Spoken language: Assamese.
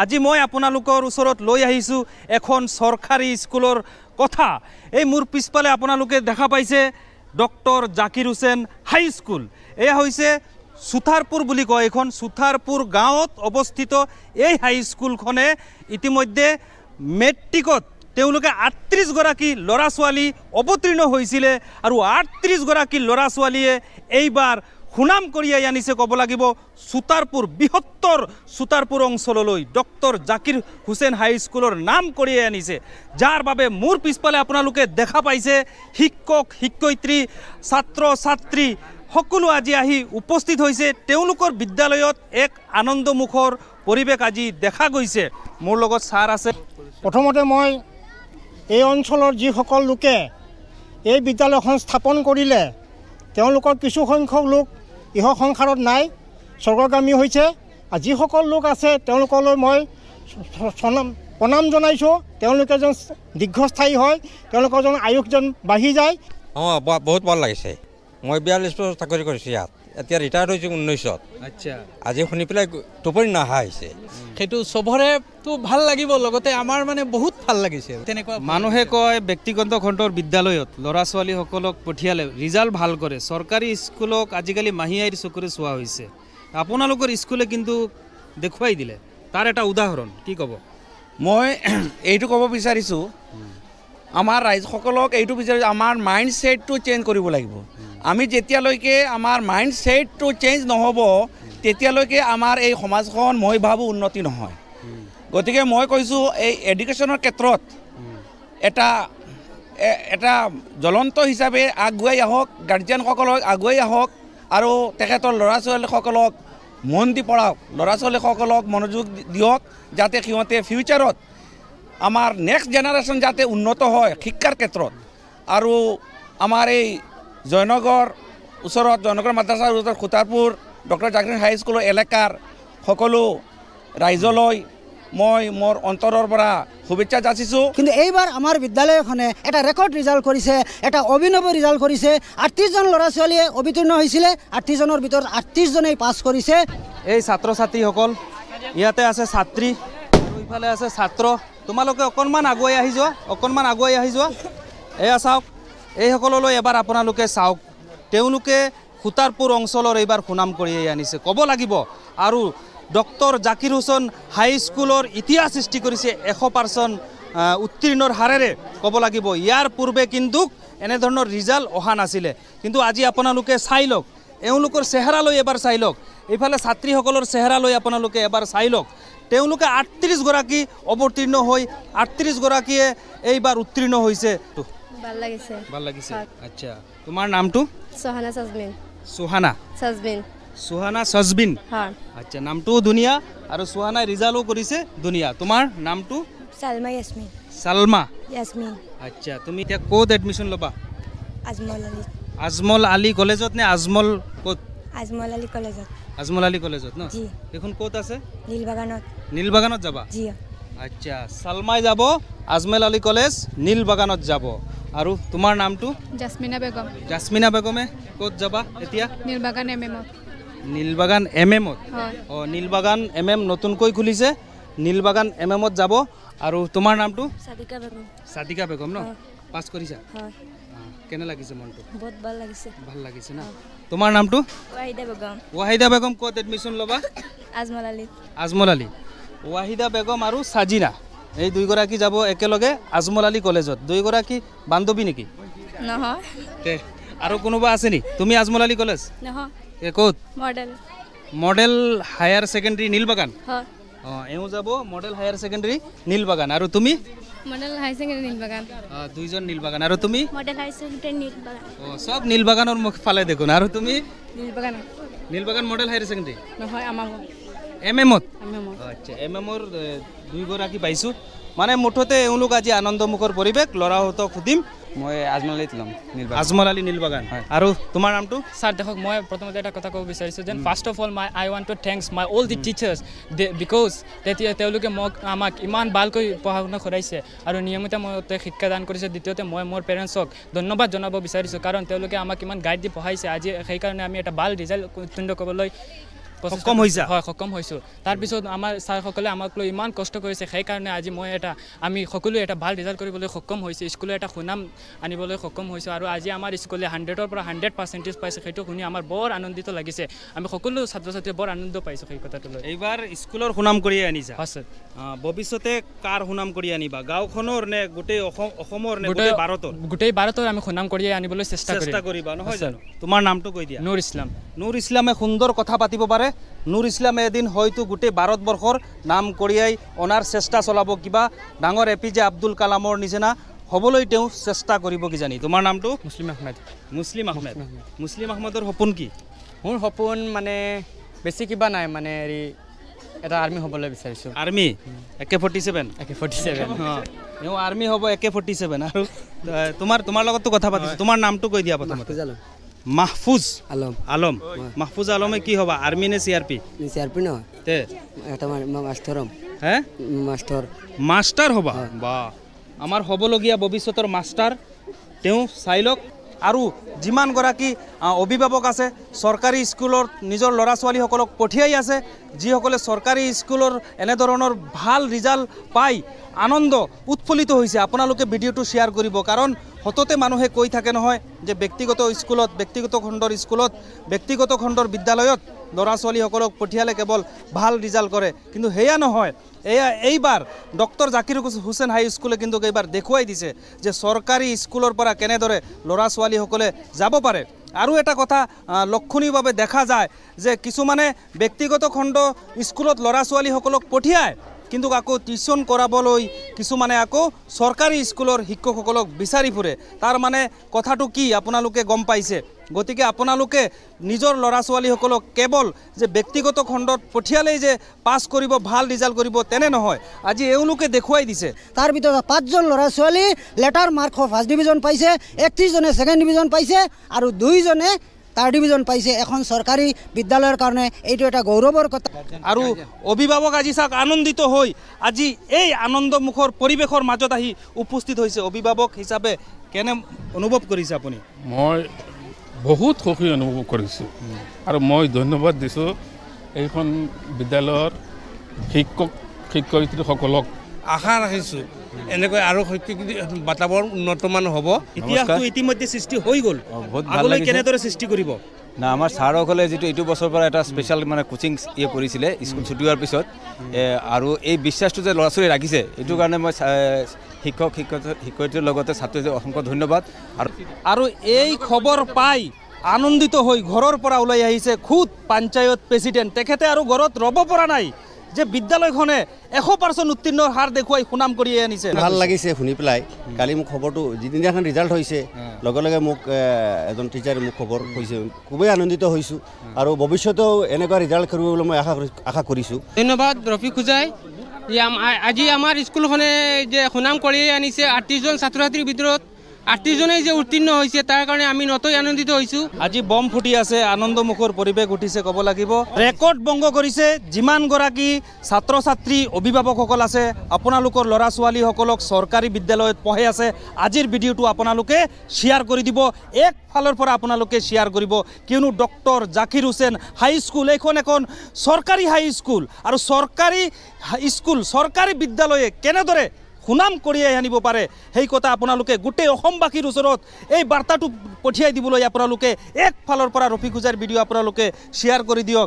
আজি মই আপোনালোকৰ ওচৰত লৈ আহিছোঁ এখন চৰকাৰী স্কুলৰ কথা। এই মোৰ পিছফালে আপোনালোকে দেখা পাইছে ডক্টৰ জাকিৰ হুছেইন হাই স্কুল। এয়া হৈছে সুথাৰপুৰ বুলি কয়, এইখন সুথাৰপুৰ গাঁৱত অৱস্থিত এই হাই স্কুলখনে ইতিমধ্যে মেট্ৰিকত তেওঁলোকে ৩৮ গৰাকী ল'ৰা ছোৱালী অৱতীৰ্ণ হৈছিলে আৰু ৩৮ গৰাকী ল'ৰা ছোৱালীয়ে এইবাৰ সুনাম কঢ়িয়াই আনিছে ক'ব লাগিব সুতাৰপুৰ বৃহত্তৰ সুতাৰপুৰ অঞ্চললৈ ডক্টৰ জাকিৰ হুছেইন হাই স্কুলৰ নাম কঢ়িয়াই আনিছে, যাৰ বাবে মোৰ পিছফালে আপোনালোকে দেখা পাইছে শিক্ষক শিক্ষয়িত্ৰী ছাত্ৰ ছাত্ৰী সকলো আজি আহি উপস্থিত হৈছে। তেওঁলোকৰ বিদ্যালয়ত এক আনন্দমুখৰ পৰিৱেশ আজি দেখা গৈছে। মোৰ লগত ছাৰ আছে। প্ৰথমতে মই এই অঞ্চলৰ যিসকল লোকে এই বিদ্যালয়খন স্থাপন কৰিলে তেওঁলোকৰ কিছু সংখ্যক লোক ইহ সংসাৰত নাই, স্বৰ্গগামী হৈছে। আৰু যিসকল লোক আছে তেওঁলোকলৈ মই প্ৰণাম জনাইছোঁ। তেওঁলোকে যেন দীৰ্ঘস্থায়ী হয়, তেওঁলোকৰ যেন আয়ুস যেন বাঢ়ি যায়। বহুত ভাল লাগিছে। মই 42 বছৰ চাকৰি কৰিছোঁ ইয়াত, এতিয়া ৰিটায়াৰ্ড হৈছোঁ 1900। আচ্ছা, আজি শুনি পেলাই টোপনি নহা হৈছে। সেইটো চবৰেতো ভাল লাগিব, লগতে আমাৰ মানে বহুত ভাল লাগিছে। তেনেকুৱা মানুহে কয় ব্যক্তিগত খণ্ডৰ বিদ্যালয়ত ল'ৰা ছোৱালীসকলক পঠিয়ালে ৰিজাল্ট ভাল কৰে, চৰকাৰী স্কুলক আজিকালি মাহীআইৰ চকুৰে চোৱা হৈছে। আপোনালোকৰ স্কুলে কিন্তু দেখুৱাই দিলে, তাৰ এটা উদাহৰণ কি ক'ব? মই এইটো ক'ব বিচাৰিছোঁ, আমাৰ ৰাইজসকলক এইটো বিচাৰিছোঁ, আমাৰ মাইণ্ড ছেটটো চেঞ্জ কৰিব লাগিব। আমি যেতিয়ালৈকে আমাৰ মাইণ্ড ছেটটো চেঞ্জ নহ'ব তেতিয়ালৈকে আমাৰ এই সমাজখন মই ভাবোঁ উন্নতি নহয়। গতিকে মই কৈছোঁ এই এডুকেশ্যনৰ ক্ষেত্ৰত এটা জ্বলন্ত হিচাপে আগুৱাই আহক, গাৰ্জিয়ানসকলক আগুৱাই আহক আৰু তেখেতৰ ল'ৰা ছোৱালীসকলক মন দি পঢ়াওক, ল'ৰা ছোৱালীসকলক মনোযোগ দিয়ক, যাতে সিহঁতে ফিউচাৰত আমাৰ নেক্সট জেনেৰেশ্যন যাতে উন্নত হয় শিক্ষাৰ ক্ষেত্ৰত। আৰু আমাৰ এই জয়নগৰ ওচৰত জয়নগৰ মাদ্ৰাছাৰ ওচৰত সুতাৰপুৰ ডক্টৰ জাকিৰ হাই স্কুলৰ এলেকাৰ সকলো ৰাইজলৈ মই মোৰ অন্তৰৰ পৰা শুভেচ্ছা যাচিছোঁ। কিন্তু এইবাৰ আমাৰ বিদ্যালয়খনে এটা ৰেকৰ্ড ৰিজাল্ট কৰিছে, এটা অভিনৱ ৰিজাল্ট কৰিছে। ৩৮জন ল'ৰা ছোৱালীয়ে অৱতীৰ্ণ হৈছিলে, ৩৮জনৰ ভিতৰত ৩৮জনেই পাছ কৰিছে। এই ছাত্ৰ ছাত্ৰীসকল, ইয়াতে আছে ছাত্ৰী আৰু ইফালে আছে ছাত্ৰ। তোমালোকে অকণমান আগুৱাই আহি যোৱা, এয়া চাওক, এইসকললৈ এবাৰ আপোনালোকে চাওক। তেওঁলোকে সুতাৰপুৰ অঞ্চলৰ এইবাৰ সুনাম কঢ়িয়াই আনিছে ক'ব লাগিব। আৰু ডক্টৰ জাকিৰ হুছেইন হাই স্কুলৰ ইতিহাস সৃষ্টি কৰিছে 100% উত্তীৰ্ণৰ হাৰেৰে ক'ব লাগিব। ইয়াৰ পূৰ্বে কিন্তু এনেধৰণৰ ৰিজাল্ট অহা নাছিলে। কিন্তু আজি আপোনালোকে চাই লওক, এওঁলোকৰ চেহেৰালৈ এবাৰ চাই লওক, এইফালে ছাত্ৰীসকলৰ চেহেৰালৈ আপোনালোকে এবাৰ চাই লওক। তেওঁলোকে ৩৮ গৰাকী অৱতীৰ্ণ হৈ ৩৮ গৰাকীয়ে এইবাৰ উত্তীৰ্ণ হৈছে। ভাল লাগিছে। আচ্ছা, তোমাৰ নামটো? সুহানা সজবিন। আচ্ছা, নামটোও ধুনীয়া আৰু সুহানাই ৰিজাল্টো কৰিছে ধুনীয়া। তোমাৰ নামটো? সালমা ইয়াসমিন। আচ্ছা, তুমি এতিয়া ক'ত এডমিশ্যন ল'বা? আজমল আলী কলেজত নে আজমল ক'ত? আজমল আলী কলেজত ন? এইখন ক'ত আছে? নীলবাগানত যাবা? আচ্ছা, সালমাই যাব আজমল আলী কলেজ নীলবাগানত যাব। আৰু তোমাৰ নামটো? জাসমিনা বেগমে ক'ত যাবা এতিয়া? নীলবাগান MM-ত। অঁ, নীলবাগান MM নতুনকৈ খুলিছে, নীলবাগান MM-ত যাব। আৰু তোমাৰ নামটো? সাদিকা বেগম ন? পাছ কৰিছা? কেনে লাগিছে মনটো? বহুত ভাল লাগিছে না? তোমাৰ নামটো? ৱাহিদা বেগম ক'ত এডমিশ্যন ল'বা? আজমল আলী। ৱাহিদা বেগম আৰু সাজিনা এই দুইগৰাকী যাব একেলগে আজমল আলী কলেজত। দুইগৰাকী বান্ধৱী নেকি? নহয়। আৰু কোনোবা আছে নি? তুমি আজমল আলী কলেজ? নহয়। ক'ত? Model higher secondary Nilbagan. অঁ, এওঁ যাব মডেল হায়াৰ ছেকেণ্ডেৰী নীলবাগান। আৰু তুমি? দুইজন নীলবাগান। আৰু তুমি? অঁ, চব নীলবাগানৰ মুখ ফালে দেখোন। আৰু তুমি? নীলবাগান মডেল হায়াৰ ছেকেণ্ডেৰী নহয়, MM-ত। আচ্ছা, MM-ৰ দুইগৰাকী পাইছোঁ। মানে মুঠতে এওঁলোক আজি আনন্দমুখৰ পৰিৱেশ। ল'ৰাহঁতক সুধিম। মই আজমল আলীত ল'ম, আজমল আলী নীলবাগান। আৰু তোমাৰ নামটো? স্যাৰ দেখক, মই প্ৰথমতে এটা কথা ক'ব বিচাৰিছোঁ যেন first of all I want to thanks my all the teachers because তেওঁলোকে আমাক ইমান ভালকৈ পঢ়া শুনা কৰাইছে আৰু নিয়মিতমতে শিক্ষাদান কৰিছে। দ্বিতীয়তে মই মোৰ পেৰেণ্টছক ধন্যবাদ জনাব বিচাৰিছোঁ, কাৰণ তেওঁলোকে আমাক ইমান গাইড দি পঢ়াইছে। আজি সেইকাৰণে আমি এটা ভাল ৰিজাল্ট উত্তীৰ্ণ কৰিবলৈ সক্ষম হৈছা? হয় সক্ষম হৈছোঁ। তাৰপিছত আমাৰ ছাৰসকলে আমাক লৈ ইমান কষ্ট কৰিছে, সেইকাৰণে আজি মই আমি সকলোৱে এটা ভাল ৰিজাল্ট কৰিবলৈ সক্ষম হৈছোঁ, স্কুলৰ এটা সুনাম আনিবলৈ সক্ষম হৈছোঁ। আৰু আজি আমাৰ স্কুলে 100ৰ পৰা 100% পাইছে, সেইটো শুনি আমাৰ বৰ আনন্দিত লাগিছে। আমি সকলো ছাত্ৰ ছাত্ৰীয়ে বৰ আনন্দ পাইছোঁ সেই কথাটো লৈ। এইবাৰ স্কুলৰ সুনাম কৰি আনিছা, হয় ছাৰ। ভৱিষ্যতে কাৰ সুনাম কৰি আনিবা, গাঁওখনৰ নে গোটেই অসমৰ নে গোটেই ভাৰতৰ? গোটেই ভাৰতৰ আমি সুনাম কৰি আনিবলৈ চেষ্টা কৰিবা, নহয় জানো? তোমাৰ নামটো কৈ দিয়া। নুৰ ইছলাম। নুৰ ইছলামে সুন্দৰ কথা পাতিব পাৰে। নুৰ ইছলামে এদিন হয়তো গোটেই ভাৰতবৰ্ষৰ নাম কঢ়িয়াই অনাৰ চেষ্টা চলাব, কিবা ডাঙৰ APJ আব্দুল কালামৰ নিচিনা হ'বলৈ তেওঁ চেষ্টা কৰিব কিজানি। তোমাৰ নামটো? মুছলিম আহমেদ। মুছলিম আহমেদ। মুছলিম আহমেদৰ সপোন কি? মোৰ সপোন মানে বেছি কিবা নাই, মানে হেৰি এটা আৰ্মি হ'বলৈ বিচাৰিছোঁ। আৰ্মি? AK-47? AK-47। তেওঁ আৰ্মি হ'ব AK-47। আৰু তোমাৰ লগততো কথা পাতিছোঁ, তোমাৰ নামটো কৈ দিয়া প্ৰথমতে। মাহফুজ আলম। মাহফুজ আলমে কি হ'ব, আৰ্মি নে CRP? CRP নহয়, তে এটা মাষ্টৰ হ'ম। হে মাষ্টাৰ হ'বা? বা আমাৰ হ'বলগীয়া ভৱিষ্যতৰ মাষ্টাৰ তেওঁ চাই লওক। আৰু যিমানগৰাকী অভিভাৱক আছে চৰকাৰী স্কুলত নিজৰ ল'ৰা ছোৱালীসকলক পঠিয়াই আছে, যিসকলে চৰকাৰী স্কুলৰ এনেধৰণৰ ভাল ৰিজাল্ট পাই আনন্দ উৎফুল্লিত হৈছে, আপোনালোকে ভিডিঅ'টো শ্বেয়াৰ কৰিব। কাৰণ সততে মানুহে কৈ থাকে নহয় যে ব্যক্তিগত স্কুলত, ব্যক্তিগত খণ্ডৰ স্কুলত, ব্যক্তিগত খণ্ডৰ বিদ্যালয়ত ল'ৰা ছোৱালীসকলক পঠিয়ালে কেৱল ভাল ৰিজাল্ট কৰে, কিন্তু সেয়া নহয়। এইবাৰ ডক্টৰ জাকিৰ হুছেইন হাই স্কুলে কিন্তু এইবাৰ দেখুৱাই দিছে যে চৰকাৰী স্কুলৰ পৰা কেনেদৰে ল'ৰা ছোৱালীসকলে যাব পাৰে। আৰু এটা কথা লক্ষণীয়ভাৱে দেখা যায় যে কিছুমানে ব্যক্তিগত খণ্ড স্কুলত ল'ৰা ছোৱালীসকলক পঠিয়ায়, কিন্তু আকৌ টিউশ্যন কৰাবলৈ কিছুমানে আকৌ চৰকাৰী স্কুলৰ শিক্ষকসকলক বিচাৰি ফুৰে। তাৰ মানে কথাটো কি আপোনালোকে গম পাইছে। গতিকে আপোনালোকে নিজৰ ল'ৰা ছোৱালীসকলক কেৱল যে ব্যক্তিগত খণ্ডত পঠিয়ালেই যে পাছ কৰিব, ভাল ৰিজাল্ট কৰিব, তেনে নহয়। আজি এওঁলোকে দেখুৱাই দিছে। তাৰ ভিতৰত 5জন ল'ৰা ছোৱালী লেটাৰ মাৰ্কত ফাৰ্ষ্ট ডিভিজন পাইছে, 31জনে ছেকেণ্ড ডিভিজন পাইছে আৰু 2জনে থাৰ্ড ডিভিজন পাইছে। এখন চৰকাৰী বিদ্যালয়ৰ কাৰণে এইটো এটা গৌৰৱৰ কথা। আৰু অভিভাৱক আজি চাওক আনন্দিত হৈ আজি এই আনন্দমুখৰ পৰিৱেশৰ মাজত আহি উপস্থিত হৈছে। অভিভাৱক হিচাপে কেনে অনুভৱ কৰিছে আপুনি? মই বহুত সুখী অনুভৱ কৰিছোঁ আৰু মই ধন্যবাদ দিছোঁ এইখন বিদ্যালয়ৰ শিক্ষয়িত্ৰীসকলক। আশা ৰাখিছোঁ এনেকৈ আৰু শৈক্ষিক বাতাবৰণ উন্নতমান হ'ব। ইতিহাসটো ইতিমধ্যে সৃষ্টি হৈ গ'ল, আগলৈ কেনেদৰে সৃষ্টি কৰিব? না, আমাৰ ছাৰসকলে যিটো এইটো বছৰৰ পৰা এটা স্পেচিয়েল মানে কোচিং কৰিছিলে স্কুল ছুটি হোৱাৰ পিছত, আৰু এই বিশ্বাসটো যে ল'ৰা ছোৱালী ৰাখিছে, এইটো কাৰণে মই শিক্ষয়িত্ৰীৰ লগতে ছাত্ৰীৰ অসংখ্য ধন্যবাদ। আৰু এই খবৰ পাই আনন্দিত হৈ ঘৰৰ পৰা ওলাই আহিছে খুদ পঞ্চায়ত প্ৰেচিডেণ্ট। তেখেতে আৰু ঘৰত ৰ'ব পৰা নাই যে বিদ্যালয়খনে 100% উত্তীৰ্ণৰ হাৰ দেখুৱাই সুনাম কঢ়িয়াই আনিছে। ভাল লাগিছে শুনি পেলাই। কালি মোক খবৰটো যিদিনাখন ৰিজাল্ট হৈছে লগে লগে মোক এজন টিচাৰে মোক খবৰ কৈছে, খুবেই আনন্দিত হৈছোঁ আৰু ভৱিষ্যতেও এনেকুৱা ৰিজাল্ট কৰিব বুলি মই আশা কৰিছোঁ। ধন্যবাদ ৰফিক খুজাই। আজি আমাৰ স্কুলখনে যে সুনাম কঢ়িয়াই আনিছে, 38জন ছাত্ৰ ছাত্ৰীৰ ভিতৰত 38জনেই যে উত্তীৰ্ণ হৈছে, তাৰ কাৰণে আমি নথৈ আনন্দিত হৈছোঁ। আজি বম ফুটি আছে, আনন্দমুখৰ পৰিৱেশ উঠিছে ক'ব লাগিব। ৰেকৰ্ড ভংগ কৰিছে যিমানগৰাকী ছাত্ৰ ছাত্ৰী অভিভাৱকসকল আছে, আপোনালোকৰ ল'ৰা ছোৱালীসকলক চৰকাৰী বিদ্যালয়ত পঢ়াই আছে। আজিৰ ভিডিঅ'টো আপোনালোকে শ্বেয়াৰ কৰি দিব, একফালৰ পৰা আপোনালোকে শ্বেয়াৰ কৰিব, কিয়নো ডক্টৰ জাকিৰ হুছেইন হাই স্কুল এইখন এখন চৰকাৰী হাই স্কুল। আৰু চৰকাৰী স্কুল, চৰকাৰী বিদ্যালয়ে কেনেদৰে সুনাম কঢ়িয়াই আনিব পাৰে সেই কথা আপোনালোকে গোটেই অসমবাসীৰ ওচৰত এই বাৰ্তাটো পঠিয়াই দিবলৈ আপোনালোকে একফালৰ পৰা ৰফিক খুজাইৰ ভিডিঅ' আপোনালোকে শ্বেয়াৰ কৰি দিয়ক।